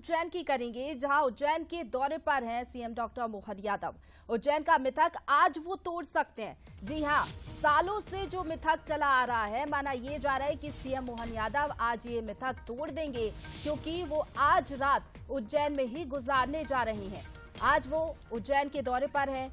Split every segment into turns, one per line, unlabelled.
उज्जैन की करेंगे, जहां उज्जैन के दौरे पर हैं सीएम डॉक्टर मोहन यादव। उज्जैन का मिथक आज वो तोड़ सकते हैं। जी हां, सालों से जो मिथक चला आ रहा है, माना ये जा रहा है कि सीएम मोहन यादव आज ये मिथक तोड़ देंगे, क्योंकि वो आज रात उज्जैन में ही गुजारने जा रही हैं। आज वो उज्जैन के दौरे पर हैं।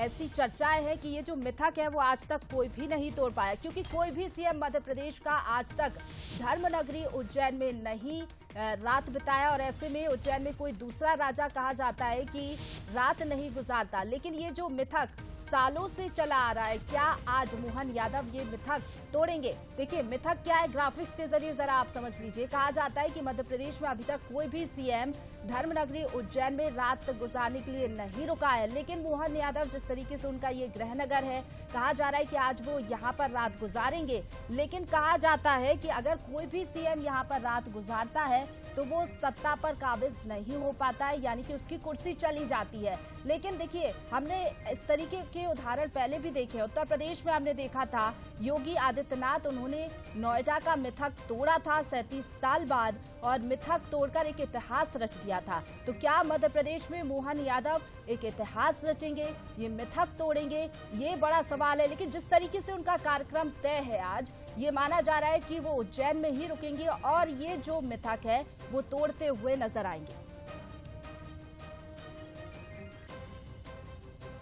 ऐसी चर्चाएं हैं कि ये जो मिथक है वो आज तक कोई भी नहीं तोड़ पाया, क्योंकि कोई भी सीएम मध्य प्रदेश का आज तक धर्मनगरी उज्जैन में नहीं रात बिताया, और ऐसे में उज्जैन में कोई दूसरा राजा कहा जाता है कि रात नहीं गुजारता। लेकिन ये जो मिथक सालों से चला आ रहा है, क्या आज मोहन यादव ये मिथक तोड़ेंगे? देखिए मिथक क्या है, ग्राफिक्स के जरिए जरा आप समझ लीजिए। कहा जाता है कि मध्य प्रदेश में अभी तक कोई भी सीएम धर्मनगरी उज्जैन में रात गुजारने के लिए नहीं रुका है, लेकिन मोहन यादव जिस तरीके से उनका ये गृहनगर है, कहा जा रहा है कि आज वो यहाँ पर रात गुजारेंगे। लेकिन कहा जाता है कि अगर कोई भी सीएम यहाँ पर रात गुजारता है तो वो सत्ता पर काबिज नहीं हो पाता है, यानी कि उसकी कुर्सी चली जाती है। लेकिन देखिए, हमने इस तरीके के उदाहरण पहले भी देखे। उत्तर प्रदेश में हमने देखा था योगी आदित्यनाथ, उन्होंने नोएडा का मिथक तोड़ा था 37 साल बाद, और मिथक तोड़कर एक इतिहास रच दिया था। तो क्या मध्य प्रदेश में मोहन यादव एक इतिहास रचेंगे, ये मिथक तोड़ेंगे? ये बड़ा सवाल है। लेकिन जिस तरीके से उनका कार्यक्रम तय है आज, ये माना जा रहा है कि वो उज्जैन में ही रुकेंगे और ये जो मिथक है वो तोड़ते हुए नजर आएंगे।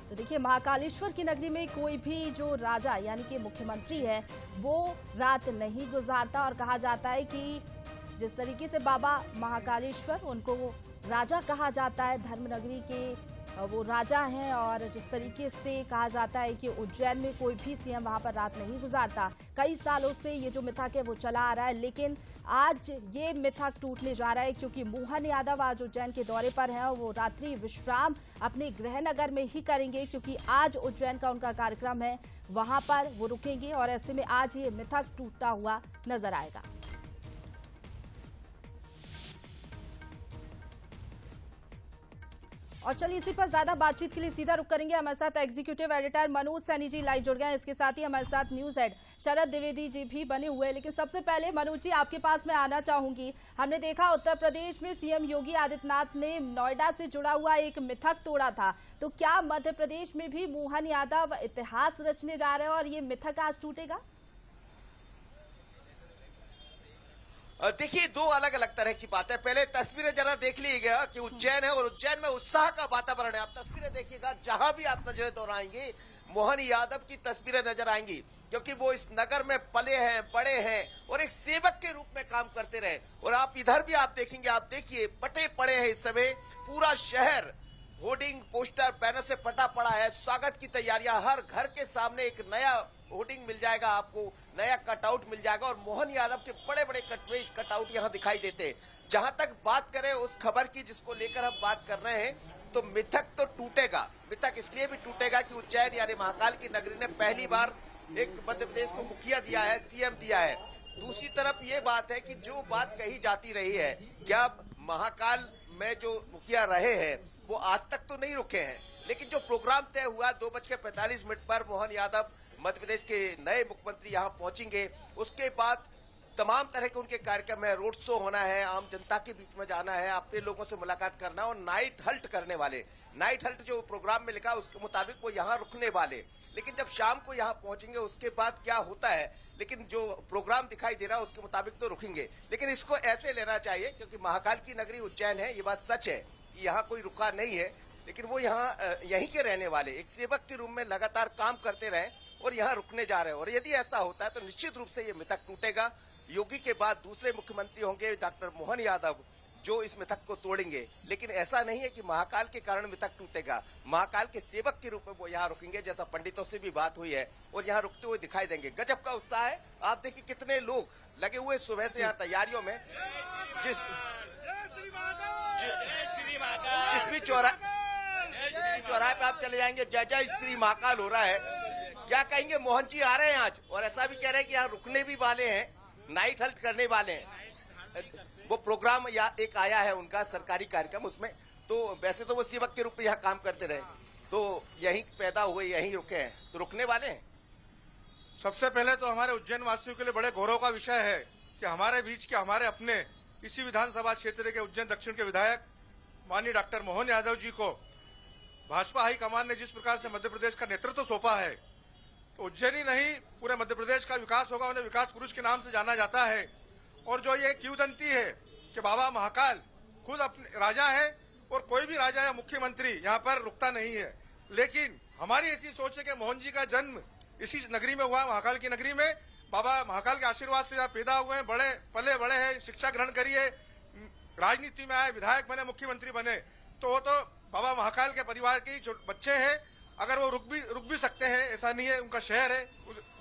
तो देखिए, महाकालेश्वर की नगरी में कोई भी जो राजा यानी कि मुख्यमंत्री है वो रात नहीं गुजारता, और कहा जाता है कि जिस तरीके से बाबा महाकालेश्वर, उनको वो राजा कहा जाता है, धर्मनगरी के वो राजा हैं, और जिस तरीके से कहा जाता है कि उज्जैन में कोई भी सीएम वहां पर रात नहीं गुजारता। कई सालों से ये जो मिथक है वो चला आ रहा है, लेकिन आज ये मिथक टूटने जा रहा है, क्योंकि मोहन यादव आज उज्जैन के दौरे पर हैं और वो रात्रि विश्राम अपने गृहनगर में ही करेंगे, क्योंकि आज उज्जैन का उनका कार्यक्रम है, वहां पर वो रुकेंगे, और ऐसे में आज ये मिथक टूटता हुआ नजर आएगा। और चलिए, इसी पर ज्यादा बातचीत के लिए सीधा रुख करेंगे। हमारे साथ executive editor Manoj Saini ji live जुड़ गए हैं। इसके साथ ही हमारे साथ न्यूज हेड शरद द्विवेदी जी भी बने हुए हैं। लेकिन सबसे पहले मनोज जी, आपके पास मैं आना चाहूंगी। हमने देखा उत्तर प्रदेश में सीएम योगी आदित्यनाथ ने नोएडा से जुड़ा हुआ एक मिथक तोड़ा था, तो क्या मध्य प्रदेश में भी मोहन यादव इतिहास रचने जा रहे हैं और ये मिथक आज टूटेगा?
देखिए, दो अलग अलग तरह की बात है। पहले तस्वीरें जरा देख लीजिएगा कि उज्जैन है और उज्जैन में उत्साह का वातावरण है। आप तस्वीरें देखिएगा, जहां भी आप नजरें दौड़ाएंगे मोहन यादव की तस्वीरें नजर आएंगी, क्योंकि वो इस नगर में पले हैं, बड़े हैं और एक सेवक के रूप में काम करते रहे। और आप इधर भी आप देखेंगे, आप देखिए पटे पड़े हैं इस समय, पूरा शहर होर्डिंग, पोस्टर, बैनर से पटा पड़ा है। स्वागत की तैयारियां, हर घर के सामने एक नया होर्डिंग मिल जाएगा, आपको नया कटआउट मिल जाएगा, और मोहन यादव के बड़े बड़े कटआउट यहां दिखाई देते हैं। जहां तक बात करें उस खबर की जिसको लेकर हम बात कर रहे हैं, तो मिथक तो टूटेगा। मिथक इसलिए भी टूटेगा कि उज्जैन यानी महाकाल की नगरी ने पहली बार एक मध्य प्रदेश को मुखिया दिया है, सीएम दिया है। दूसरी तरफ ये बात है कि जो बात कही जाती रही है, क्या महाकाल में जो मुखिया रहे हैं वो आज तक तो नहीं रुके हैं, लेकिन जो प्रोग्राम तय हुआ 2:45 पर मोहन यादव मध्य प्रदेश के नए मुख्यमंत्री यहां पहुंचेंगे, उसके बाद तमाम तरह के उनके कार्यक्रम है, रोड शो होना है, आम जनता के बीच में जाना है, अपने लोगों से मुलाकात करना, और नाइट हल्ट करने वाले, नाइट हल्ट जो प्रोग्राम में लिखा उसके मुताबिक वो यहाँ रुकने वाले। लेकिन जब शाम को यहाँ पहुंचेंगे उसके बाद क्या होता है, लेकिन जो प्रोग्राम दिखाई दे रहा है उसके मुताबिक तो रुकेंगे। लेकिन इसको ऐसे लेना चाहिए, क्योंकि महाकाल की नगरी उज्जैन है, ये बात सच है कि यहाँ कोई रुका नहीं है, लेकिन वो यहाँ यहीं के रहने वाले एक सेवक के रूप में लगातार काम करते रहे और यहाँ रुकने जा रहे हैं। और यदि ऐसा होता है तो निश्चित रूप से ये मिथक टूटेगा। योगी के बाद दूसरे मुख्यमंत्री होंगे डॉक्टर मोहन यादव, जो इस मिथक को तोड़ेंगे। लेकिन ऐसा नहीं है कि महाकाल के कारण मिथक टूटेगा, महाकाल के सेवक के रूप में वो यहाँ रुकेंगे, जैसा पंडितों से भी बात हुई है, और यहाँ रुकते हुए दिखाई देंगे। गजब का उत्साह है, आप देखिए कितने लोग लगे हुए सुबह से यहाँ तैयारियों में। जिस भी चौराहे पे आप चले जाएंगे, जय जय श्री महाकाल हो रहा है। क्या कहेंगे, मोहन जी आ रहे हैं आज, और ऐसा भी कह रहे हैं कि यहाँ रुकने भी वाले हैं, नाइट हल्ट करने वाले हैं। वो प्रोग्राम या एक आया है उनका सरकारी कार्यक्रम, उसमें तो वैसे तो वो सेवक के रूप में यहाँ काम करते रहे, तो यहीं पैदा हुए, यहीं रुके हैं, तो रुकने वाले हैं।
सबसे पहले तो हमारे उज्जैन वासियों के लिए बड़े गौरव का विषय है कि हमारे बीच के हमारे अपने इसी विधानसभा क्षेत्र के उज्जैन दक्षिण के विधायक माननीय डॉक्टर मोहन यादव जी को भाजपा हाईकमान ने जिस प्रकार से मध्य प्रदेश का नेतृत्व सौंपा है, तो उज्जैन ही नहीं पूरे मध्य प्रदेश का विकास होगा। उन्हें विकास पुरुष के नाम से जाना जाता है। और जो ये किंवदंती है कि बाबा महाकाल खुद अपने राजा है और कोई भी राजा या मुख्यमंत्री यहाँ पर रुकता नहीं है, लेकिन हमारी ऐसी सोच है कि मोहन जी का जन्म इसी नगरी में हुआ, महाकाल की नगरी में। बाबा महाकाल के आशीर्वाद से यहाँ पैदा हुए हैं, बड़े पले बड़े हैं, शिक्षा ग्रहण करी है, राजनीति में आए, विधायक बने, मुख्यमंत्री बने, तो वो तो बाबा महाकाल के परिवार के ही बच्चे हैं। अगर वो रुक भी सकते हैं, ऐसा नहीं है, उनका शहर है,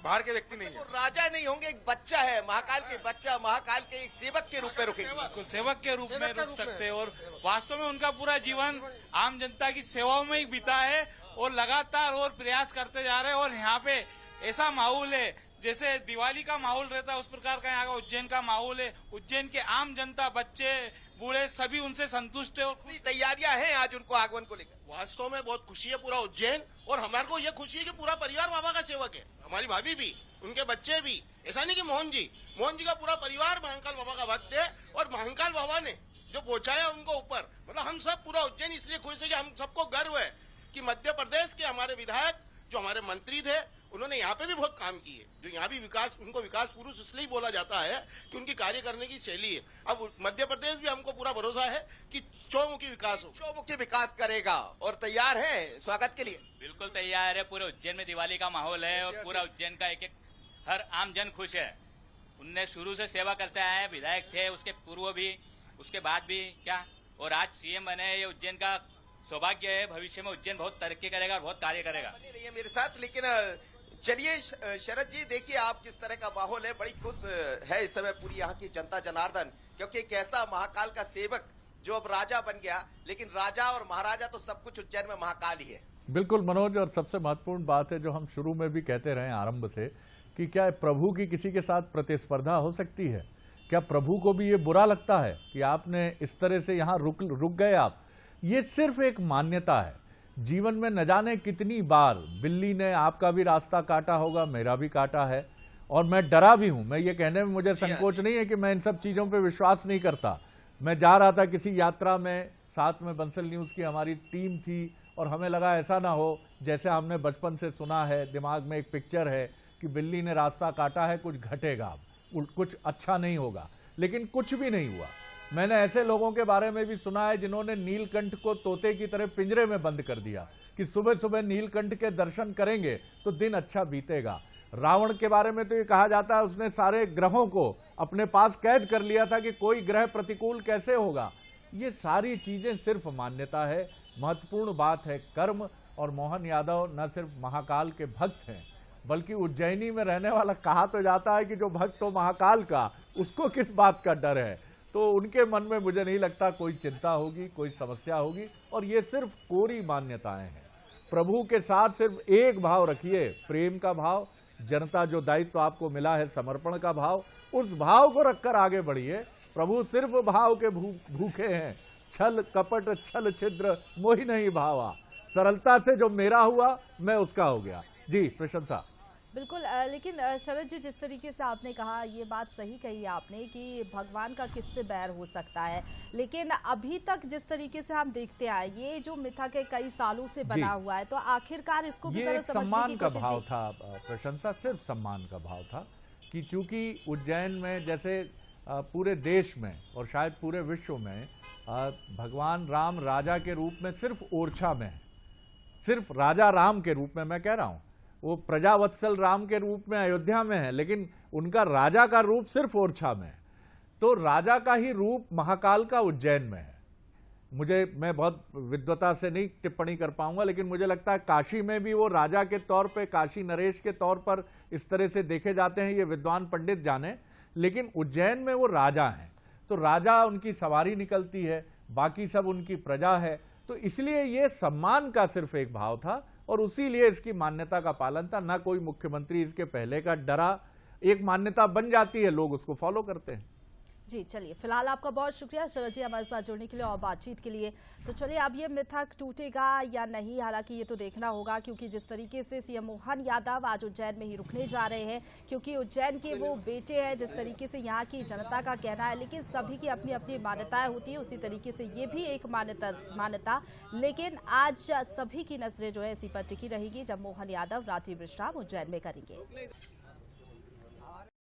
बाहर के व्यक्ति नहीं है।
वो राजा नहीं होंगे, एक बच्चा है, महाकाल के बच्चा, महाकाल के एक सेवक के रूप में रुकेंगे।
बिल्कुल सेवक के रूप में रुक सकते हैं। और वास्तव में उनका पूरा जीवन आम जनता की सेवाओं में ही बीता है और लगातार और प्रयास करते जा रहे हैं। और यहाँ पे ऐसा माहौल है जैसे दिवाली का माहौल रहता है, उस प्रकार का यहाँ का उज्जैन का माहौल है। उज्जैन के आम जनता, बच्चे बूढ़े सभी उनसे संतुष्ट है और
तैयारियां हैं आज उनको आगमन को लेकर।
वास्तव में बहुत खुशी है पूरा उज्जैन, और हमारे को ये खुशी है कि पूरा परिवार बाबा का सेवक है। हमारी भाभी भी, उनके बच्चे भी, ऐसा नहीं कि मोहन जी का पूरा परिवार महाकाल बाबा का भक्त है। और महाकाल बाबा ने जो पहुंचाया उनको ऊपर, मतलब हम सब पूरा उज्जैन इसलिए खुश है कि हम सबको गर्व है कि मध्य प्रदेश के हमारे विधायक जो हमारे मंत्री थे, उन्होंने यहाँ पे भी बहुत काम किए। जो यहाँ भी विकास, उनको विकास पुरुष इसलिए बोला जाता है कि उनकी कार्य करने की शैली है। अब मध्य प्रदेश भी हमको पूरा भरोसा है कि चौमुखी विकास हो,
चौमुखी विकास करेगा। और तैयार है स्वागत के लिए?
बिल्कुल तैयार है। पूरे उज्जैन में दिवाली का माहौल है और पूरा उज्जैन का एक हर आम जन खुश है। उनने शुरू से सेवा करते आए हैं, विधायक थे, उसके पूर्व भी, उसके बाद भी क्या, और आज सीएम बने। ये उज्जैन का सौभाग्य है। भविष्य में उज्जैन बहुत तरक्की करेगा और बहुत कार्य करेगा।
बने रहिए मेरे साथ। लेकिन चलिए शरद जी, देखिए आप किस तरह का माहौल है। बड़ी खुश है इस समय पूरी यहाँ की जनता जनार्दन, क्योंकि एक ऐसा महाकाल का सेवक जो अब राजा बन गया। लेकिन राजा और महाराजा तो सब कुछ उज्जैन में महाकाल ही है।
बिल्कुल मनोज, और सबसे महत्वपूर्ण बात है जो हम शुरू में भी कहते रहे आरंभ से, कि क्या प्रभु की किसी के साथ प्रतिस्पर्धा हो सकती है? क्या प्रभु को भी ये बुरा लगता है कि आपने इस तरह से यहाँ रुक गए आप? ये सिर्फ एक मान्यता है। जीवन में न जाने कितनी बार बिल्ली ने आपका भी रास्ता काटा होगा, मेरा भी काटा है, और मैं डरा भी हूं। मैं ये कहने में मुझे संकोच नहीं है कि मैं इन सब चीजों पे विश्वास नहीं करता। मैं जा रहा था किसी यात्रा में, साथ में बंसल न्यूज की हमारी टीम थी, और हमें लगा ऐसा ना हो जैसे हमने बचपन से सुना है, दिमाग में एक पिक्चर है कि बिल्ली ने रास्ता काटा है, कुछ घटेगा, कुछ अच्छा नहीं होगा। लेकिन कुछ भी नहीं हुआ। मैंने ऐसे लोगों के बारे में भी सुना है जिन्होंने नीलकंठ को तोते की तरह पिंजरे में बंद कर दिया कि सुबह सुबह नीलकंठ के दर्शन करेंगे तो दिन अच्छा बीतेगा। रावण के बारे में तो ये कहा जाता है उसने सारे ग्रहों को अपने पास कैद कर लिया था कि कोई ग्रह प्रतिकूल कैसे होगा। ये सारी चीजें सिर्फ मान्यता है। महत्वपूर्ण बात है कर्म। और मोहन यादव न सिर्फ महाकाल के भक्त हैं, बल्कि उज्जैनी में रहने वाला। कहा तो जाता है कि जो भक्त हो महाकाल का, उसको किस बात का डर है। तो उनके मन में मुझे नहीं लगता कोई चिंता होगी, कोई समस्या होगी। और ये सिर्फ कोरी मान्यताएं हैं। प्रभु के साथ सिर्फ एक भाव रखिए, प्रेम का भाव। जनता जो दायित्व आपको मिला है, समर्पण का भाव, उस भाव को रखकर आगे बढ़िए। प्रभु सिर्फ भाव के भूखे हैं। छल कपट छल छिद्र मोहि नहीं भावा। सरलता से जो मेरा हुआ मैं उसका हो गया। जी, प्रशंसा।
बिल्कुल। लेकिन शरद जी, जिस तरीके से आपने कहा, ये बात सही कही आपने कि भगवान का किससे बैर हो सकता है। लेकिन अभी तक जिस तरीके से हम देखते आए, ये जो मिथक है कई सालों से बना हुआ है, तो आखिरकार इसको भी जरा समझने की कोशिश।
सम्मान का भाव था प्रशंसा, सिर्फ सम्मान का भाव था कि चूंकि उज्जैन में जैसे पूरे देश में और शायद पूरे विश्व में भगवान राम राजा के रूप में सिर्फ ओरछा में है, सिर्फ राजा राम के रूप में मैं कह रहा हूं। वो प्रजावत्सल राम के रूप में अयोध्या में है, लेकिन उनका राजा का रूप सिर्फ ओरछा में है। तो राजा का ही रूप महाकाल का उज्जैन में है। मैं बहुत विद्वता से नहीं टिप्पणी कर पाऊंगा, लेकिन मुझे लगता है काशी में भी वो राजा के तौर पे, काशी नरेश के तौर पर इस तरह से देखे जाते हैं, ये विद्वान पंडित जाने। लेकिन उज्जैन में वो राजा हैं, तो राजा उनकी सवारी निकलती है, बाकी सब उनकी प्रजा है। तो इसलिए ये सम्मान का सिर्फ एक भाव था और उसीलिए इसकी मान्यता का पालन था। ना कोई मुख्यमंत्री इसके पहले का डरा। एक मान्यता बन जाती है, लोग उसको फॉलो करते हैं।
जी चलिए, फिलहाल आपका बहुत शुक्रिया शरद जी हमारे साथ जुड़ने के लिए और बातचीत के लिए। तो चलिए, अब ये मिथक टूटेगा या नहीं, हालांकि ये तो देखना होगा, क्योंकि जिस तरीके से सीएम मोहन यादव आज उज्जैन में ही रुकने जा रहे हैं, क्योंकि उज्जैन के वो बेटे हैं, जिस तरीके से यहाँ की जनता का कहना है, लेकिन सभी की अपनी अपनी मान्यताएं होती है, उसी तरीके से ये भी एक मान्यता। लेकिन आज सभी की नजरें जो है इसी पर टिकी रहेगी जब मोहन यादव रात्रि विश्राम उज्जैन में करेंगे।